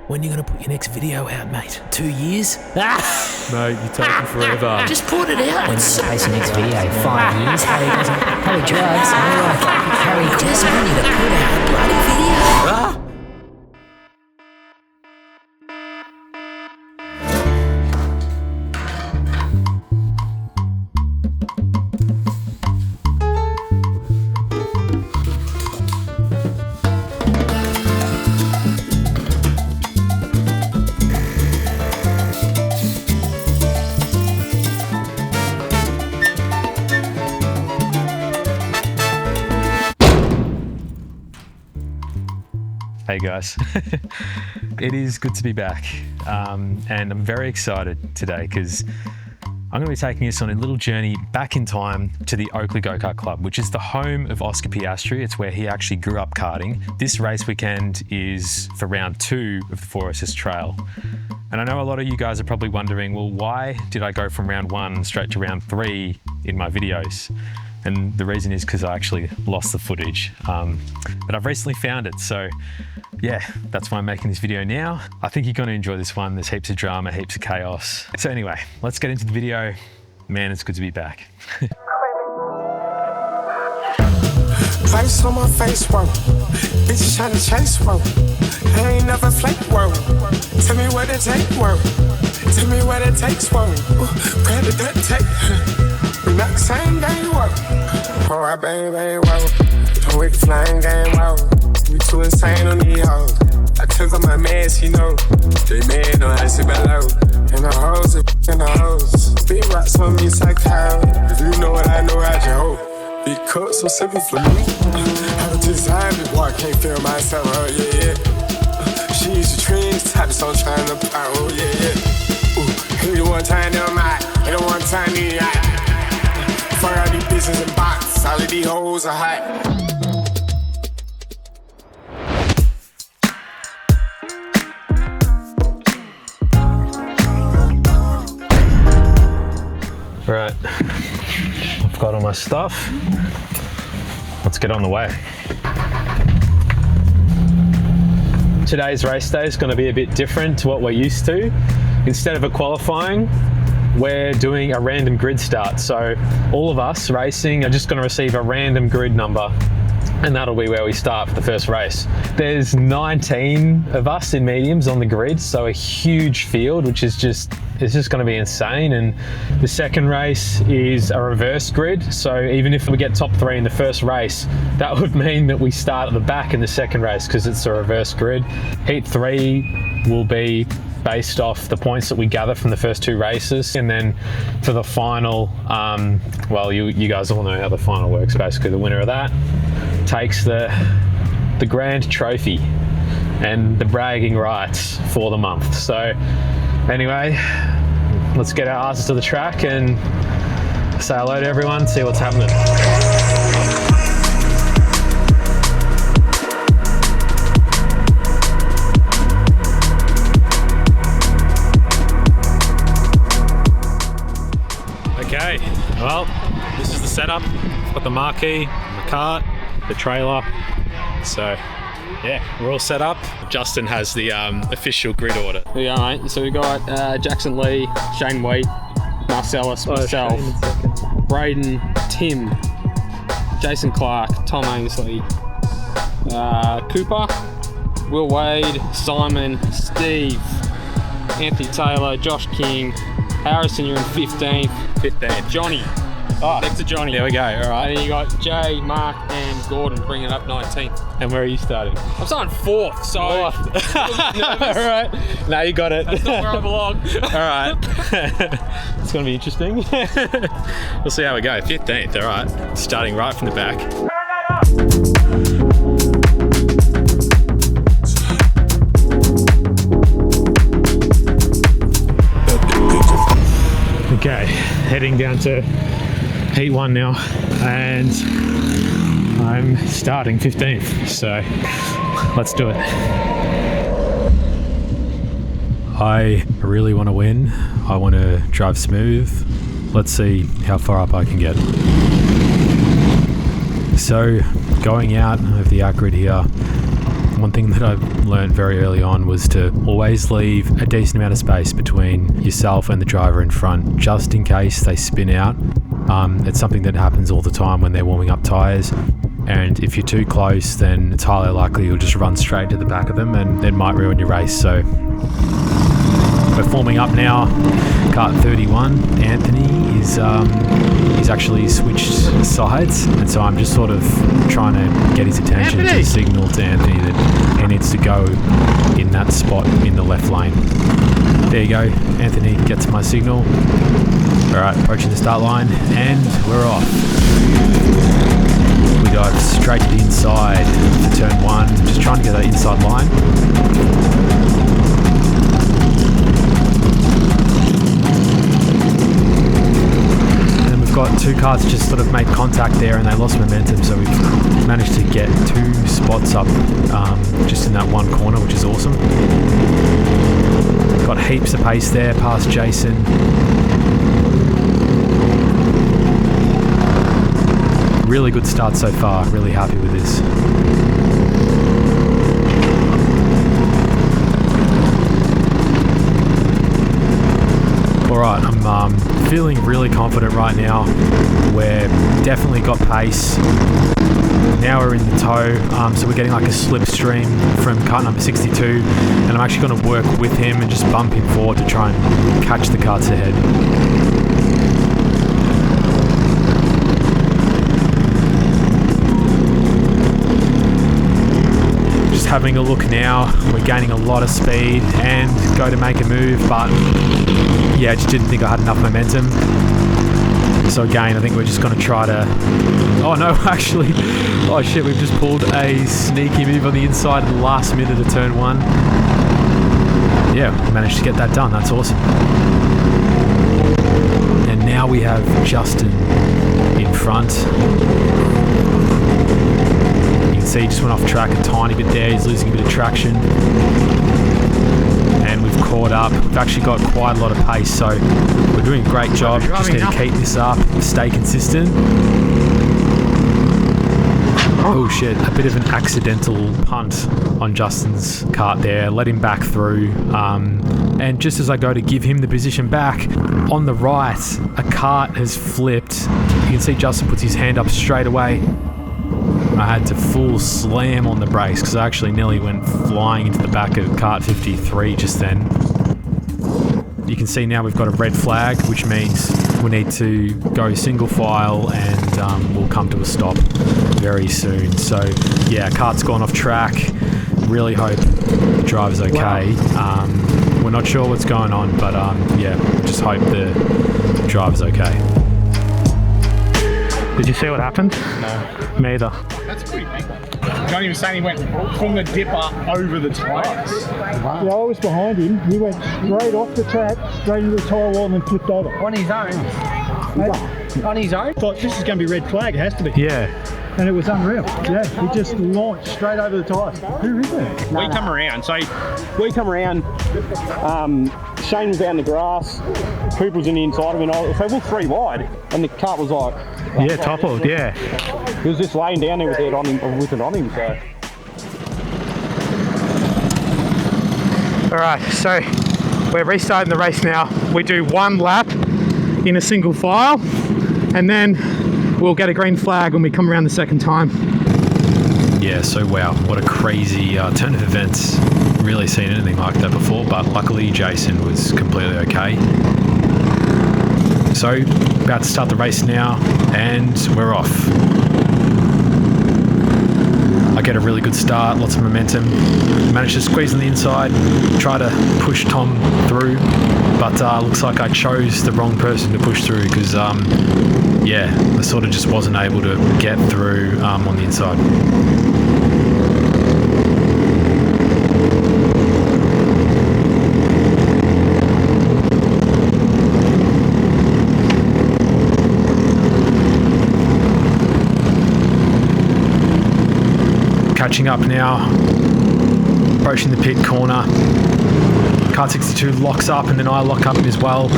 When are you going to put your next video out, mate? 2 years? Ah! Mate, you're taking forever. Just put it out. When is your next video? 5 years? Harry doesn't. Harry drugs. Harry Just want you to put out a bloody video. Ah! Hey guys, it is good to be back and I'm very excited today because I'm going to be taking us on a little journey back in time to the Oakley Go-Kart Club, which is the home of Oscar Piastri. It's where he actually grew up karting. This race weekend is for round 2 of the 4SS Trail. And I know a lot of you guys are probably wondering, well, why did I go from round 1 straight to round 3 in my videos? And the reason is because I actually lost the footage, but I've recently found it. So yeah, that's why I'm making this video now. I think you're going to enjoy this one. There's heaps of drama, heaps of chaos. So anyway, let's get into the video. Man, it's good to be back. Ice on my face, whoa. Bitches trying to chase, whoa. I ain't never flake, whoa. Tell me what it take, whoa. Tell me what it takes, whoa. Grab the duct tape. We not the same game, whoa. Oh, I bang, bang, whoa. Don't wake the flying game, whoa. We too insane on these hoes. I took off my mask, you know. They mad on icy below. And the hoes are and the hoes. Big rocks on me, psycho. If you know what I know, I just hope. Big cup, so simple for me. I was designed before I can't feel myself, oh yeah, yeah. She's a trend type, so I'm trying to power, oh yeah, yeah. Ooh, hit it one time, never mind. Hit it one time, need I. Fuck all these bitches and bots, all of these hoes are hot. Right, I've got all my stuff. Let's get on the way. Today's race day is going to be a bit different to what we're used to. Instead of a qualifying, we're doing a random grid start. So all of us racing are just going to receive a random grid number, and that'll be where we start for the first race. There's 19 of us in mediums on the grid, so a huge field, which is just going to be insane. And the second race is a reverse grid, so even if we get top 3 in the first race, that would mean that we start at the back in the second race because it's a reverse grid. Heat 3 will be based off the points that we gather from the first 2 races, and then for the final, well, you guys all know how the final works. Basically, the winner of that takes the grand trophy and the bragging rights for the month. So anyway, let's get our asses to the track and say hello to everyone, see what's happening. Okay, well, this is the setup. I've got the marquee, the cart, the trailer. So yeah, we're all set up. Justin has the official grid order. Yeah, mate. So we got Jackson Lee, Shane Wheat, Marcellus, myself, Braden, Tim, Jason Clark, Tom Ainsley, Cooper, Will Wade, Simon, Steve, Anthony Taylor, Josh King, Harrison, you're in 15th. 15th. Johnny. Oh, next to Johnny. There we go. All right. And then you got Jay, Mark, and Gordon bringing up 19th. And where are you starting? I'm starting 4th, so. All right. Now you got it. That's not where I belong. All right. It's going to be interesting. We'll see how we go. 15th. All right. Starting right from the back. Okay, heading down to heat 1 now, and I'm starting 15th, so let's do it. I really want to win. I want to drive smooth. Let's see how far up I can get. So going out of the out grid here, One thing that I've learned very early on was to always leave a decent amount of space between yourself and the driver in front, just in case they spin out. It's something that happens all the time when they're warming up tyres, and if you're too close, then it's highly likely you'll just run straight to the back of them, and it might ruin your race. So we're forming up now. Kart 31, Anthony is he's actually switched sides, and so I'm just sort of trying to get his attention to signal to Anthony that he needs to go in that spot in the left lane. There you go, Anthony gets my signal. Alright, approaching the start line, and we're off. We dive straight to the inside for turn 1, just trying to get that inside line. Got 2 cars just sort of made contact there and they lost momentum, so we've managed to get 2 spots up just in that one corner, which is awesome. Got heaps of pace there past Jason. Really good start so far, really happy with this. Alright, I'm feeling really confident right now. We're definitely got pace. Now we're in the tow, so we're getting like a slipstream from kart number 62, and I'm actually going to work with him and just bump him forward to try and catch the karts ahead. Having a look now, we're gaining a lot of speed and go to make a move, but yeah, I just didn't think I had enough momentum. So again, I think we're just going to try to... Oh no, actually, oh shit, we've just pulled a sneaky move on the inside at the last minute of turn 1. Yeah, we managed to get that done, that's awesome. And now we have Justin in front. See, he just went off track a tiny bit there. He's losing a bit of traction, and we've caught up. We've actually got quite a lot of pace, so we're doing a great job. Just need to keep this up, stay consistent. Oh shit, a bit of an accidental punt on Justin's kart there. Let him back through, and just as I go to give him the position back, on the right, a kart has flipped. You can see Justin puts his hand up straight away. I had to full slam on the brakes because I actually nearly went flying into the back of kart 53 just then. You can see now we've got a red flag, which means we need to go single file, and we'll come to a stop very soon. So yeah, kart's gone off track. Really hope the driver's okay. Wow. We're not sure what's going on, but yeah, just hope the driver's okay. Did you see what happened? No. Me either. That's pretty painful. Johnny was saying he went from the dipper over the tyres. Wow. Yeah, I was behind him. He went straight off the track, straight into the tyre wall and then flipped over. On his own? On his own? Thought this is going to be red flag, it has to be. Yeah. And it was unreal. Yeah, he just launched straight over the tyres. Who is it? We come around, Shane was out in the grass, Cooper was in the inside of him, so we're 3 wide, and the kart was like yeah, toppled, yeah. He was just laying down there with it on him, so. Alright, so we're restarting the race now. We do 1 lap in a single file, and then we'll get a green flag when we come around the second time. Yeah, so wow, what a crazy turn of events. Really seen anything like that before, but luckily Jason was completely okay. So, about to start the race now, and we're off. I get a really good start, lots of momentum. Managed to squeeze on the inside, try to push Tom through, but looks like I chose the wrong person to push through because, yeah, I sort of just wasn't able to get through on the inside. Catching up now, approaching the pit corner. Kart 62 locks up and then I lock up as well.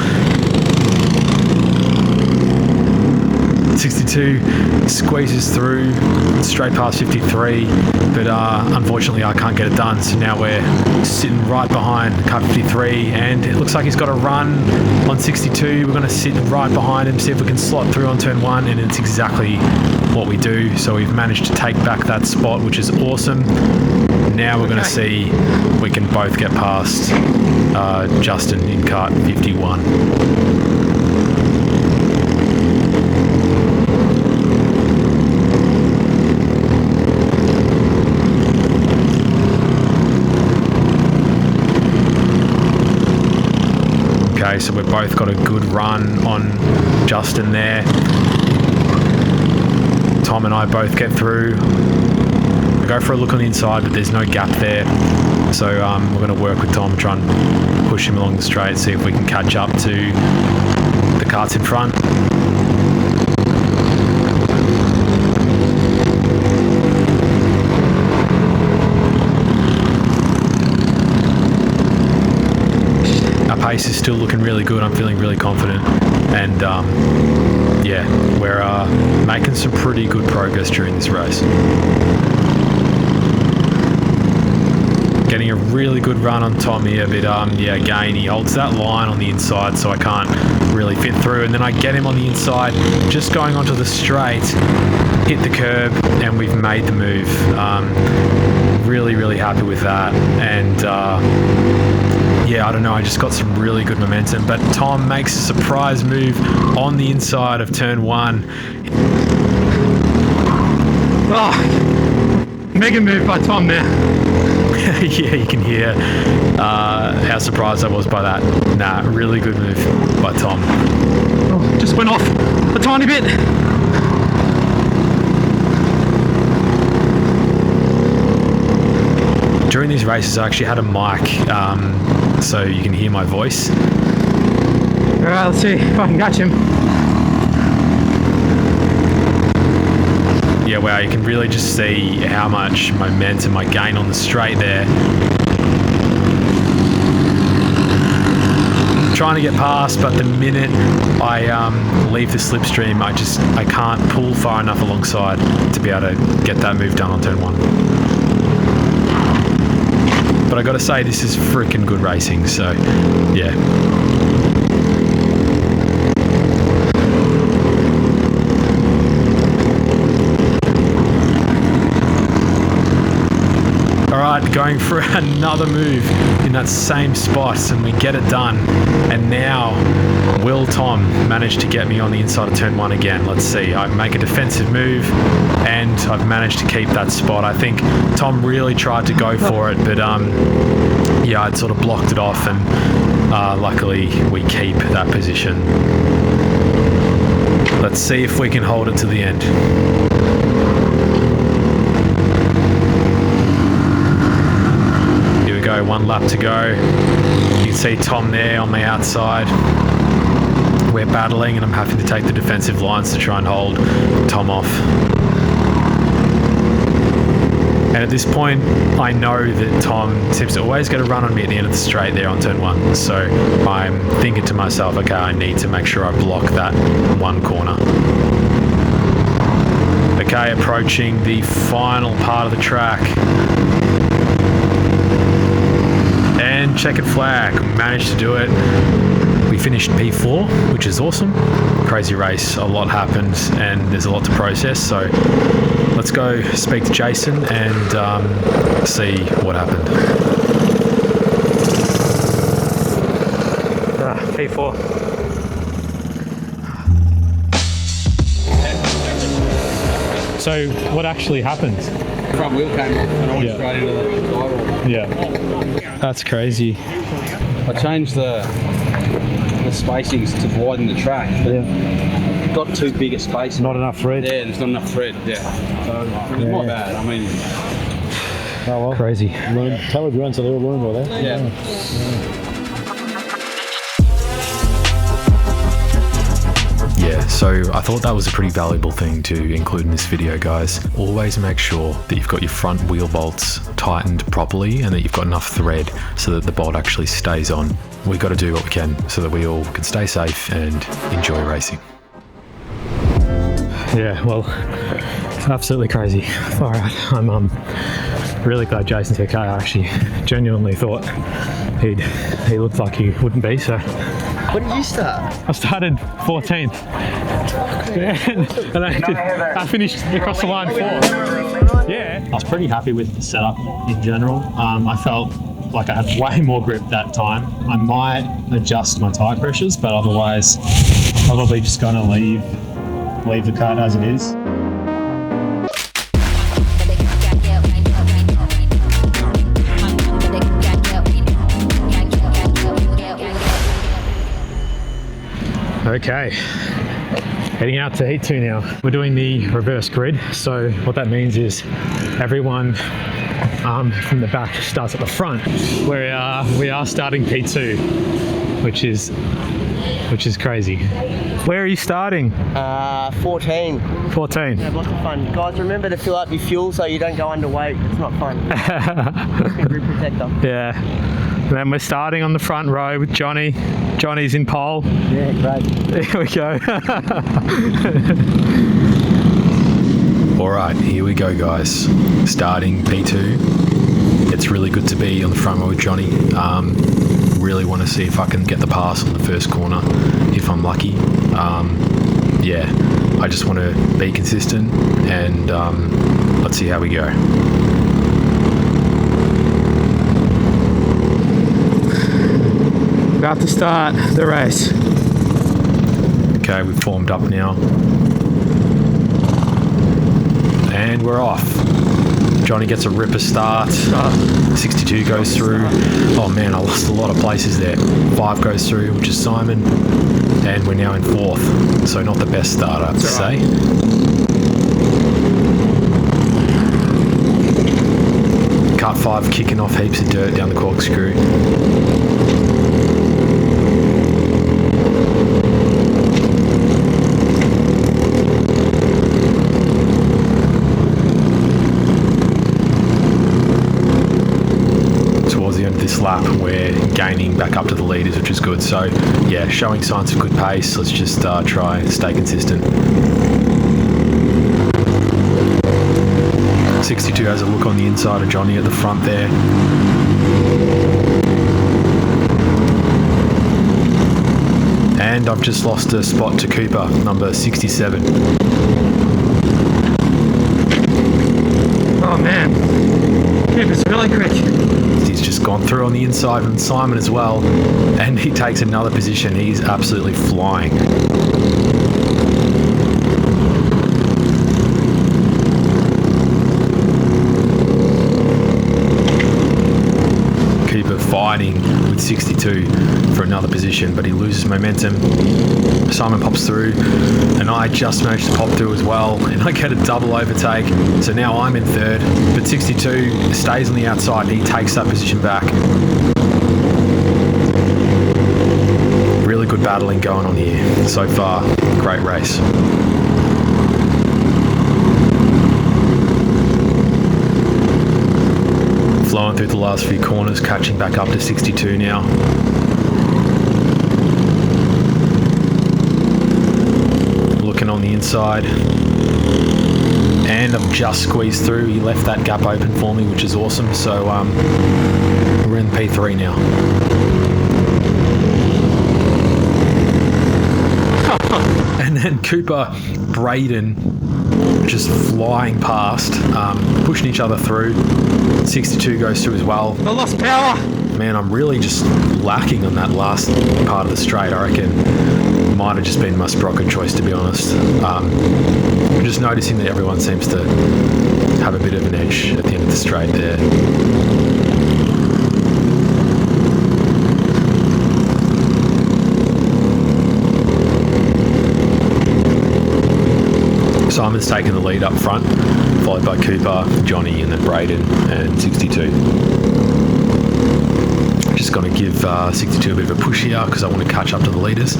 62 squeezes through straight past 53. but unfortunately I can't get it done. So now we're sitting right behind car 53, and it looks like he's got a run on 62. We're going to sit right behind him, see if we can slot through on turn 1, and it's exactly what we do. So we've managed to take back that spot, which is awesome. Now we're going to see if we can both get past Justin in kart 51. Okay, so we've both got a good run on Justin there. Tom and I both get through. We go for a look on the inside, but there's no gap there. So we're going to work with Tom, try and push him along the straight, see if we can catch up to the karts in front. Pace is still looking really good. I'm feeling really confident, and yeah, we're making some pretty good progress during this race. Getting a really good run on Tom here, but yeah, again, he holds that line on the inside, so I can't really fit through, and then I get him on the inside, just going onto the straight, hit the curb, and we've made the move. Really happy with that, and yeah, I don't know, I just got some really good momentum, but Tom makes a surprise move on the inside of turn 1. Oh, mega move by Tom there. Yeah, you can hear how surprised I was by that. Nah, really good move by Tom. Oh, just went off a tiny bit. During these races, I actually had a mic, so you can hear my voice. Alright, let's see if I can catch him. Yeah, wow, you can really just see how much momentum I gain on the straight there. Trying to get past, but the minute I leave the slipstream, I can't pull far enough alongside to be able to get that move done on turn 1. But I gotta say, this is freaking good racing, so yeah. Alright, going for another move in that same spot, and we get it done. And now, will Tom manage to get me on the inside of turn 1 again? Let's see. I make a defensive move, and I've managed to keep that spot. I think Tom really tried to go for it, but yeah, I'd sort of blocked it off, and luckily we keep that position. Let's see if we can hold it to the end. Here we go, 1 lap to go. You can see Tom there on the outside. We're battling, and I'm having to take the defensive lines to try and hold Tom off. And at this point, I know that Tom seems to always get a run on me at the end of the straight there on turn 1. So I'm thinking to myself, okay, I need to make sure I block that 1 corner. Okay, approaching the final part of the track. And checkered flag, managed to do it. We finished P4, which is awesome. Crazy race, a lot happened, and there's a lot to process. So let's go speak to Jason and see what happened. P4. So what actually happened? Front wheel came off and I went straight into the sidewall. Yeah, that's crazy. I changed the spacings to widen the track. Yeah. Got too big a space. Not enough thread. Yeah, there's not enough thread. Yeah. So it was my bad. I mean, Oh well. Crazy. Tell everyone's a little learn all that. Yeah, so I thought that was a pretty valuable thing to include in this video, guys. Always make sure that you've got your front wheel bolts tightened properly and that you've got enough thread so that the bolt actually stays on. We've got to do what we can so that we all can stay safe and enjoy racing. Yeah, well, it's absolutely crazy. All right, I'm really glad Jason's okay. I actually genuinely thought he looked like he wouldn't be, so. When did you start? I started 14th. Yeah, and I finished across the line 4th. Yeah. I was pretty happy with the setup in general. I felt like I had way more grip that time. I might adjust my tyre pressures, but otherwise probably just going to leave the kart as it is. Okay, heading out to heat 2 now. We're doing the reverse grid, so what that means is everyone from the back starts at the front. We are starting P2, which is crazy. Where are you starting? 14. 14. Yeah, lots of fun. Guys, remember to fill up your fuel so you don't go underweight. It's not fun. It's a grid protector. Yeah. And then we're starting on the front row with Johnny. Johnny's in pole. Yeah, great. There we go. All right, here we go, guys. Starting P2. It's really good to be on the front row with Johnny. Really want to see if I can get the pass on the first corner, if I'm lucky. Yeah, I just want to be consistent, and let's see how we go. About to start the race. Okay, we've formed up now. And we're off. Johnny gets a ripper start. 62 goes through. Oh man, I lost a lot of places there. 5 goes through, which is Simon. And we're now in 4th. So not the best start, I have to say. Cut 5 kicking off heaps of dirt down the corkscrew. This lap we're gaining back up to the leaders, which is good. So yeah, showing signs of good pace. Let's just try and stay consistent. 62 has a look on the inside of Johnny at the front there. And I've just lost a spot to Cooper, number 67. Oh man, Cooper's really quick. He's just gone through on the inside and Simon as well, and he takes another position. He's absolutely flying. Cooper fighting with 62 for another position, but he loses momentum. Simon pops through, and I just managed to pop through as well, and I get a double overtake. So now I'm in 3rd, but 62 stays on the outside, and he takes that position back. Really good battling going on here so far. Great race. Flowing through the last few corners, catching back up to 62 now. Looking on the inside, and I've just squeezed through. He left that gap open for me, which is awesome. So we're in P3 now. And then Cooper, Braden, just flying past, pushing each other through. 62 goes through as well. I lost power. Man, I'm really just lacking on that last part of the straight. I reckon might have just been my sprocket choice, to be honest. I'm just noticing that everyone seems to have a bit of an edge at the end of the straight there. Simon's taking the lead up front, followed by Cooper, Johnny, and then Braden and 62. Just going to give 62 a bit of a push here because I want to catch up to the leaders.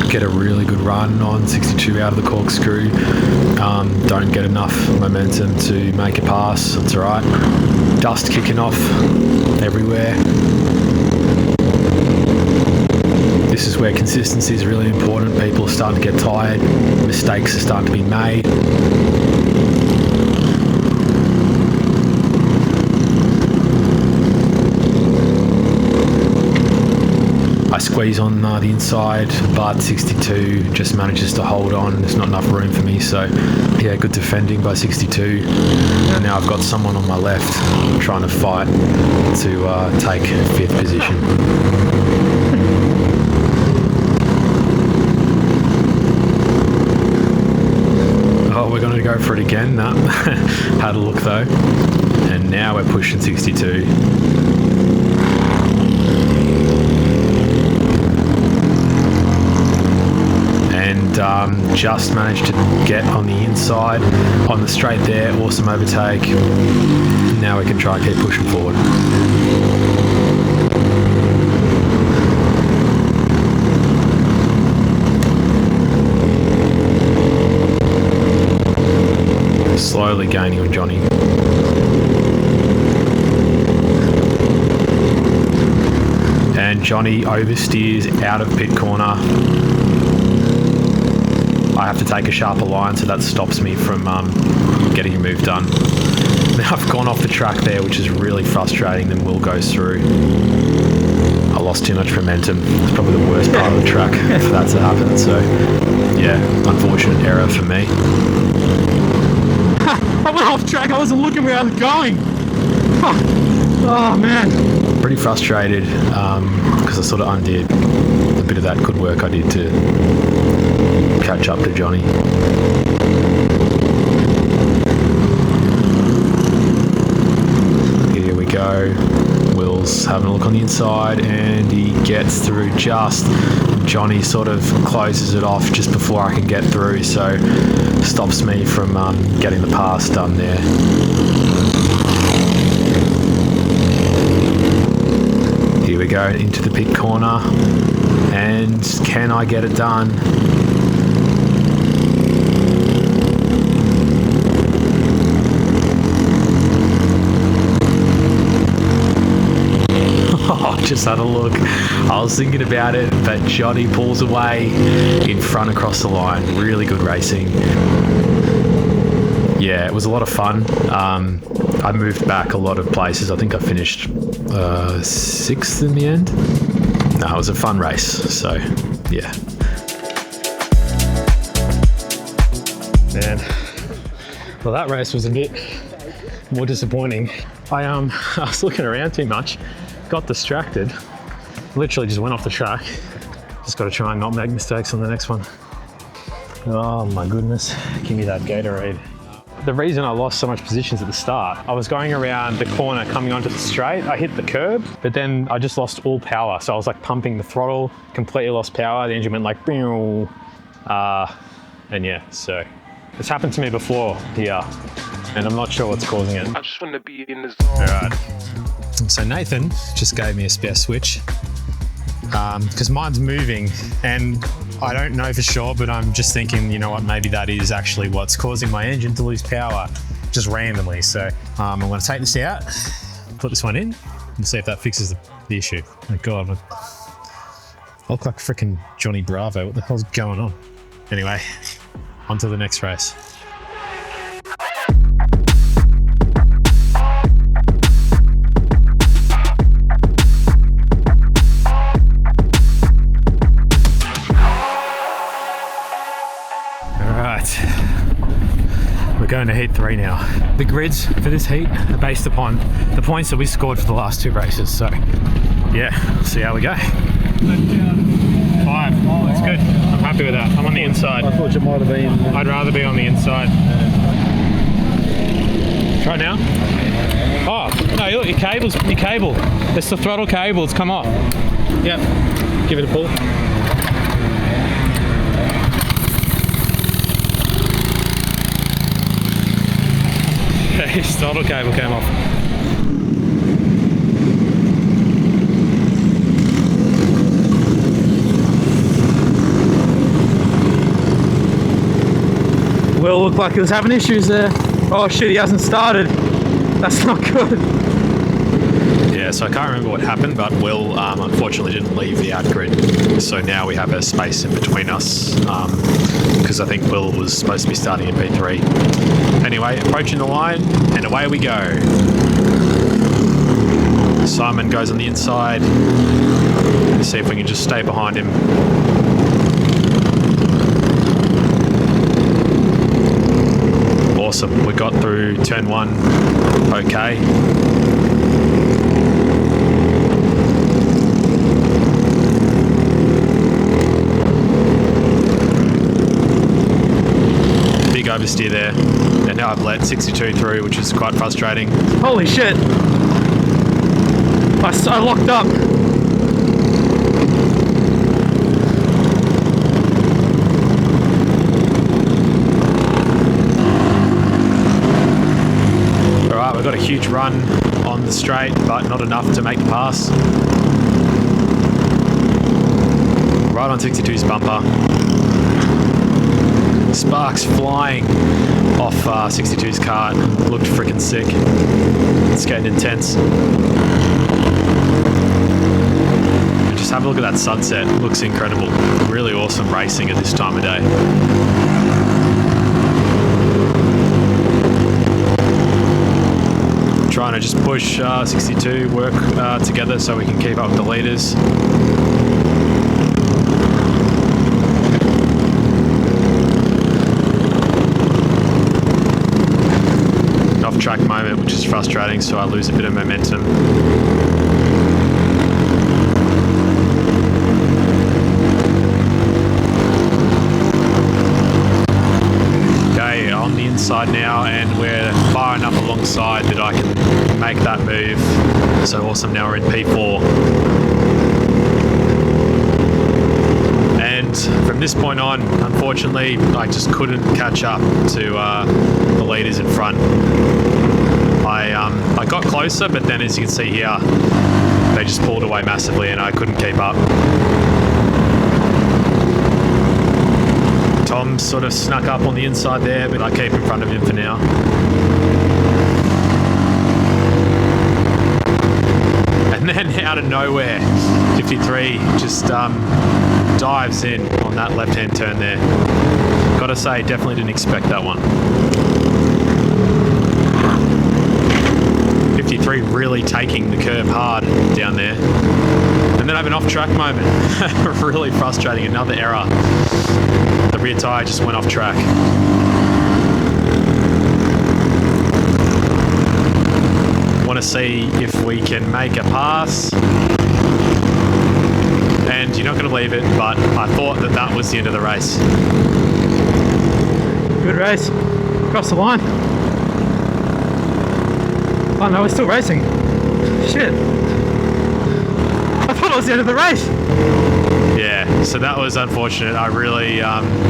Get get a really good run on 62 out of the corkscrew. Don't get enough momentum to make a pass. It's all right. Dust kicking off everywhere. This is where consistency is really important. People are starting to get tired. Mistakes are starting to be made. I squeeze on the inside, but 62 just manages to hold on. There's not enough room for me, so yeah, good defending by 62. And now I've got someone on my left trying to fight to take 5th position. Oh, we're going to go for it again. No. Had a look though. And now we're pushing 62. And just managed to get on the inside, on the straight there. Awesome overtake. Now we can try and keep pushing forward. Slowly gaining on Johnny. And Johnny oversteers out of pit corner. I have to take a sharper line, so that stops me from getting a move done. Now I've gone off the track there, which is really frustrating. Then Will goes through. I lost too much momentum. It's probably the worst part of the track for that to happen. So yeah, unfortunate error for me. I went off track. I wasn't looking where I was going. Oh man. Pretty frustrated because I sort of undid a bit of that good work I did to catch up to Johnny. Here we go. Will's having a look on the inside and he gets through just. Johnny sort of closes it off just before I can get through, so stops me from getting the pass done there. Here we go into the pit corner, and can I get it done? Just had a look. I was thinking about it, but Johnny pulls away in front across the line. Really good racing. Yeah, it was a lot of fun. I moved back a lot of places. I think I finished 6th in the end. No, it was a fun race. So, yeah. Man, well, that race was a bit more disappointing. I was looking around too much. Got distracted, literally just went off the track. Just got to try and not make mistakes on the next one. Oh my goodness, give me that Gatorade. The reason I lost so much positions at the start, I was going around the corner coming onto the straight, I hit the curb, but then I just lost all power. So I was like pumping the throttle, completely lost power, the engine went like, and yeah, so it's happened to me before here, and I'm not sure what's causing it. I just want to be in the zone. All right. So Nathan just gave me a spare switch because mine's moving and I don't know for sure, but I'm just thinking, you know what, maybe that is actually what's causing my engine to lose power just randomly. So I'm going to take this out, put this one in and see if that fixes the issue. Oh God, I look like freaking Johnny Bravo. What the hell's going on? Anyway, on to the next race. We're going to heat 3 now. The grids for this heat are based upon the points that we scored for the last 2 races. So yeah, we'll see how we go. 5. Oh, that's good. I'm happy with that. I'm on the inside. I thought you might have been. I'd rather be on the inside. Try now. Oh, no, look, your cable. It's the throttle cable, it's come off. Yep. Give it a pull. His throttle cable came off. Will looked like he was having issues there. Oh shit, he hasn't started. That's not good. Yeah, so I can't remember what happened, but Will unfortunately didn't leave the out grid. So now we have a space in between us because I think Will was supposed to be starting in P3. Anyway, approaching the line, and away we go. Simon goes on the inside. Let's see if we can just stay behind him. Awesome, we got through turn 1 okay. Big oversteer there, and now I've let 62 through, which is quite frustrating. Holy shit! I locked up. Alright, we've got a huge run on the straight, but not enough to make the pass. Right on 62's bumper. Sparks flying off 62's kart. Looked freaking sick. It's getting intense. And just have a look at that sunset. It looks incredible. Really awesome racing at this time of day. Trying to just push 62, work together so we can keep up with the leaders. Off-track moment, which is frustrating, so I lose a bit of momentum. Okay, on the inside now, and we're far enough alongside that I can make that move. So awesome, now we're in P4. And from this point on, unfortunately, I just couldn't catch up to the leaders in front. I got closer, but then as you can see here, they just pulled away massively and I couldn't keep up. Tom sort of snuck up on the inside there, but I keep in front of him for now. And then out of nowhere, 53 just dives in on that left-hand turn there. Gotta say, definitely didn't expect that one. 53 really taking the curb hard down there. And then I have an off-track moment. Really frustrating, another error. The rear tyre just went off track. Want to see if we can make a pass. And you're not going to believe it, but I thought that that was the end of the race. Good race. Across the line. Oh no, we're still racing. Shit. I thought it was the end of the race. Yeah, so that was unfortunate. I really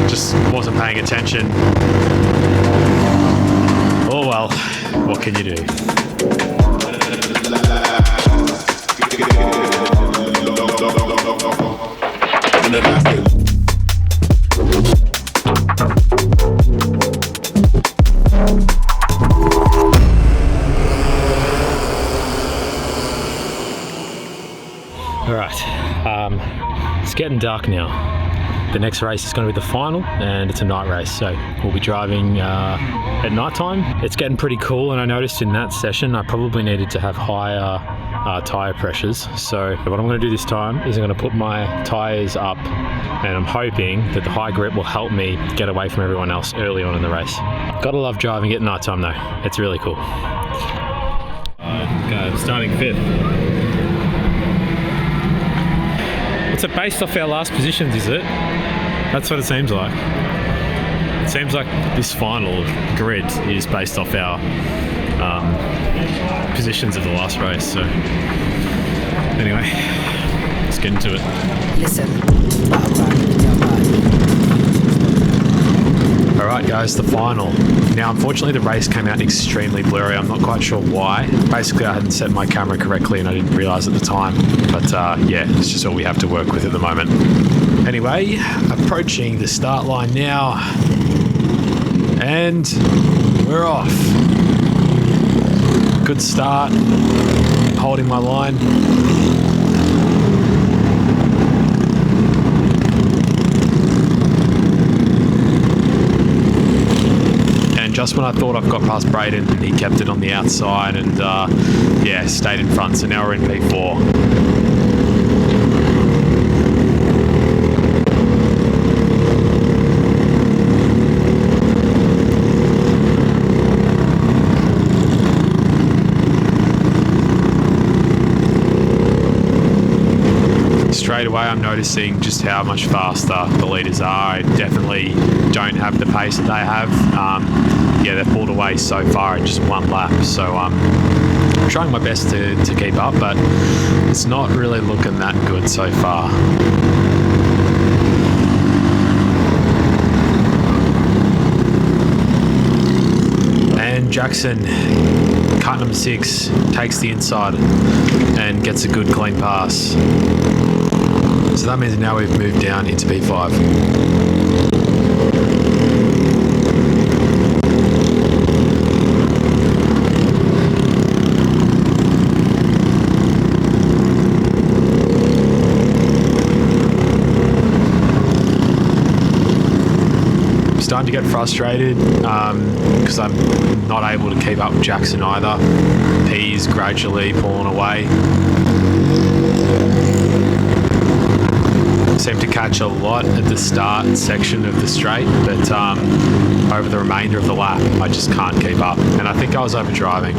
just wasn't paying attention. Oh well, what can you do? Alright, it's getting dark now. The next race is going to be the final, and it's a night race, so we'll be driving at night time. It's getting pretty cool, and I noticed in that session I probably needed to have higher tyre pressures. So what I'm going to do this time is I'm going to put my tyres up, and I'm hoping that the high grip will help me get away from everyone else early on in the race. Gotta love driving at night time though, it's really cool. Okay, starting 5th. What's it based off our last positions, is it? That's what it seems like. It seems like this final grid is based off our positions of the last race, so anyway, let's get into it. Listen. Alright guys, the final. Now unfortunately the race came out extremely blurry, I'm not quite sure why. Basically I hadn't set my camera correctly and I didn't realise at the time, but yeah, it's just all we have to work with at the moment. Anyway, approaching the start line now, And we're off. Good start, holding my line. And just when I thought I've got past Braden, he kept it on the outside and yeah, stayed in front. So now we're in P4. Straight away I'm noticing just how much faster the leaders are. I definitely don't have the pace that they have. Yeah, they've pulled away so far in just one lap, so I'm trying my best to keep up, but it's not really looking that good so far. And Jackson, cut number 6, takes the inside and gets a good clean pass. So that means now we've moved down into P5. I'm starting to get frustrated because I'm not able to keep up with Jackson either. He's gradually pulling away. Seem to catch a lot at the start section of the straight, but over the remainder of the lap I just can't keep up, and I think I was overdriving.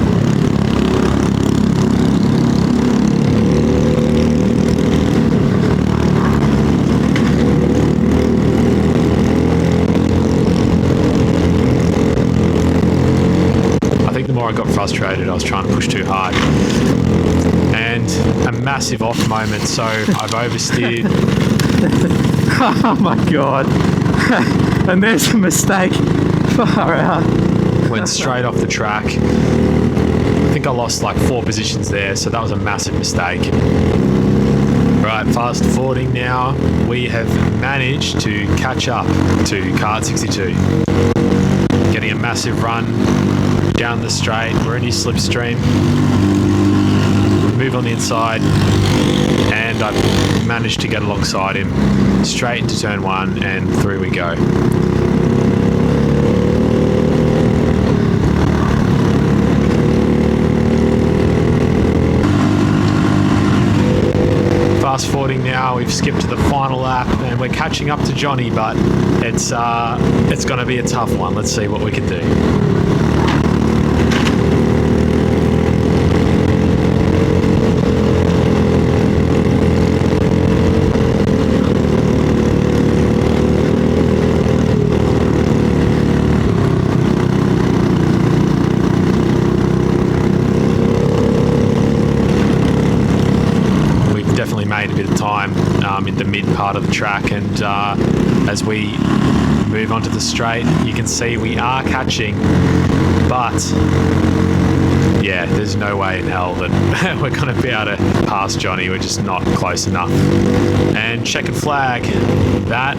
I think the more I got frustrated, I was trying to push too hard. And a massive off moment, so I've oversteered. Oh my god. And there's a mistake. Far out. Went straight off the track. I think I lost like 4 positions there, so that was a massive mistake. Right, fast forwarding now. We have managed to catch up to Kart 62. Getting a massive run down the straight. We're in his slipstream. Move on the inside, and I managed to get alongside him straight into turn 1, and through we go. Fast forwarding now, we've skipped to the final lap and we're catching up to Johnny, but it's going to be a tough one. Let's see what we can do. Made a bit of time in the mid part of the track, and as we move onto the straight, you can see we are catching, but yeah, there's no way in hell that we're going to be able to pass Johnny. We're just not close enough. And checkered flag, that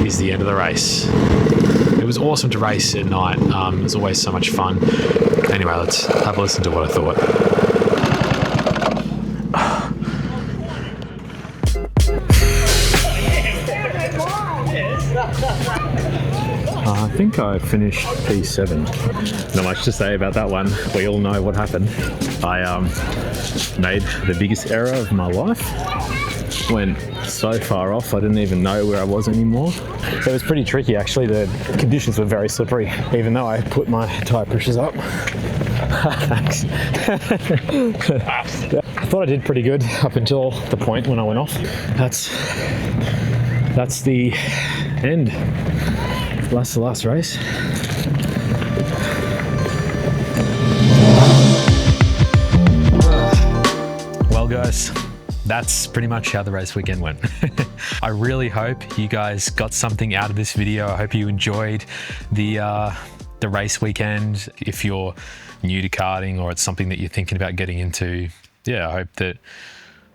is the end of the race. It was awesome to race at night. It was always so much fun. Anyway, let's have a listen to what I thought. I think I finished P7. Not much to say about that one. We all know what happened. I made the biggest error of my life. Went so far off, I didn't even know where I was anymore. It was pretty tricky actually. The conditions were very slippery, even though I put my tyre pressures up. Thanks. I thought I did pretty good up until the point when I went off. That's the end. That's the last race. Well guys, that's pretty much how the race weekend went. I really hope you guys got something out of this video. I hope you enjoyed the race weekend. If you're new to karting or it's something that you're thinking about getting into, yeah, I hope that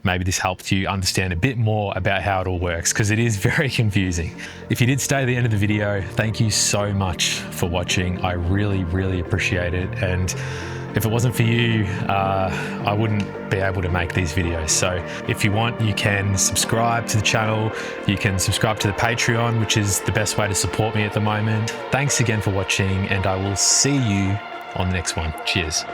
maybe this helped you understand a bit more about how it all works, because it is very confusing. If you did stay to the end of the video, thank you so much for watching. I really, really appreciate it. And if it wasn't for you, I wouldn't be able to make these videos. So if you want, you can subscribe to the channel. You can subscribe to the Patreon, which is the best way to support me at the moment. Thanks again for watching, and I will see you on the next one. Cheers.